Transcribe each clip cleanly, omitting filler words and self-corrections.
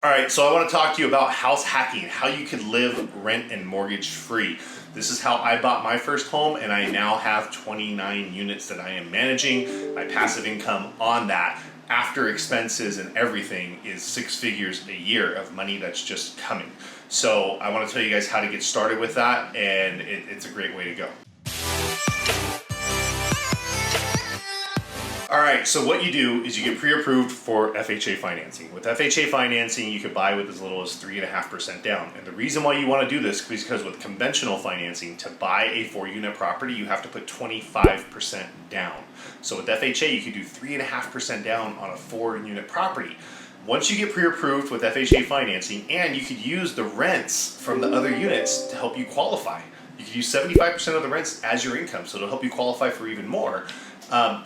All right, so I want to talk to you about house hacking, how you could live rent and mortgage free. This is how I bought my first home, and I now have 29 units that I am managing. My passive income on that, after expenses and everything, is 6 figures a year of money that's just coming. So I want to tell you guys how to get started with that, and it's a great way to go. All right, so what you do is you get pre-approved for FHA financing. With FHA financing, you could buy with as little as 3.5% down. And the reason why you want to do this is because with conventional financing, to buy a 4-unit property, you have to put 25% down. So with FHA, you could do 3.5% down on a 4-unit property. Once you get pre-approved with FHA financing, and you could use the rents from the other units to help you qualify. You could use 75% of the rents as your income, so it'll help you qualify for even more.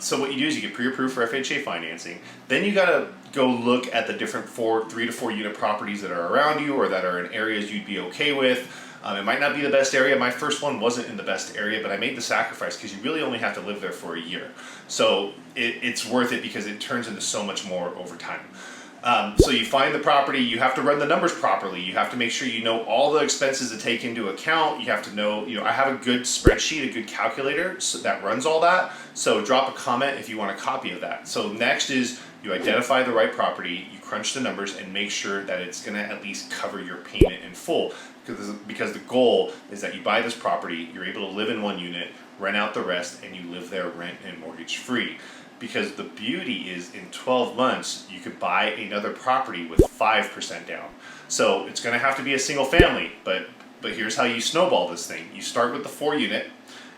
So what you do is you get pre-approved for FHA financing. Then you gotta go look at the different 3 to 4 unit properties that are around you or that are in areas you'd be okay with. It might not be the best area. My first one wasn't in the best area, but I made the sacrifice because you really only have to live there for a year. So it's worth it because it turns into so much more over time. So you find the property, you have to run the numbers properly. You have to make sure you know all the expenses to take into account. You have to know, I have a good spreadsheet, a good calculator that runs all that. So drop a comment if you want a copy of that. So next is you identify the right property, you crunch the numbers and make sure that it's gonna at least cover your payment in full. Because the goal is that you buy this property, you're able to live in 1 unit, rent out the rest, and you live there rent and mortgage free. Because the beauty is in 12 months, you could buy another property with 5% down. So it's gonna have to be a single family, but here's how you snowball this thing. You start with the 4-unit,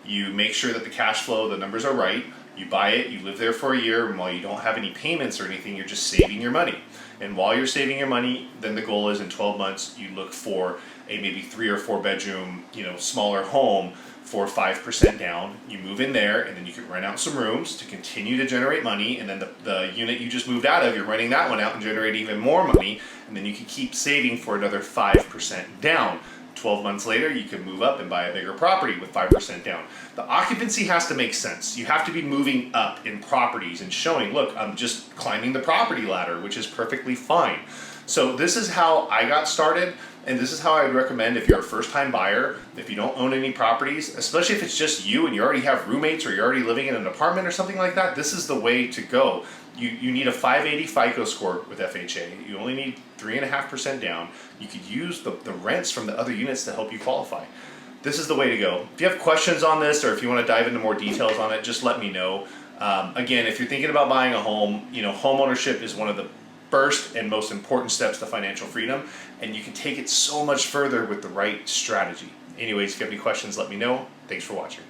you make sure that the cash flow, the numbers are right, you buy it, you live there for a year, and while you don't have any payments or anything, you're just saving your money. And while you're saving your money, then the goal is in 12 months, you look for a maybe 3 or 4 bedroom, smaller home for 5% down. You move in there, and then you can rent out some rooms to continue to generate money, and then the unit you just moved out of, you're renting that one out and generating even more money, and then you can keep saving for another 5% down. 12 months later, you can move up and buy a bigger property with 5% down. The occupancy has to make sense. You have to be moving up in properties and showing, look, I'm just climbing the property ladder, which is perfectly fine. So this is how I got started, and this is how I would recommend if you're a first-time buyer, if you don't own any properties, especially if it's just you and you already have roommates or you're already living in an apartment or something like that, this is the way to go. You need a 580 FICO score with FHA. You only need 3.5% down. You could use the rents from the other units to help you qualify. This is the way to go. If you have questions on this or if you want to dive into more details on it, just let me know. Again, if you're thinking about buying a home, home ownership is one of the first and most important steps to financial freedom, and you can take it so much further with the right strategy. Anyways, if you have any questions, let me know. Thanks for watching.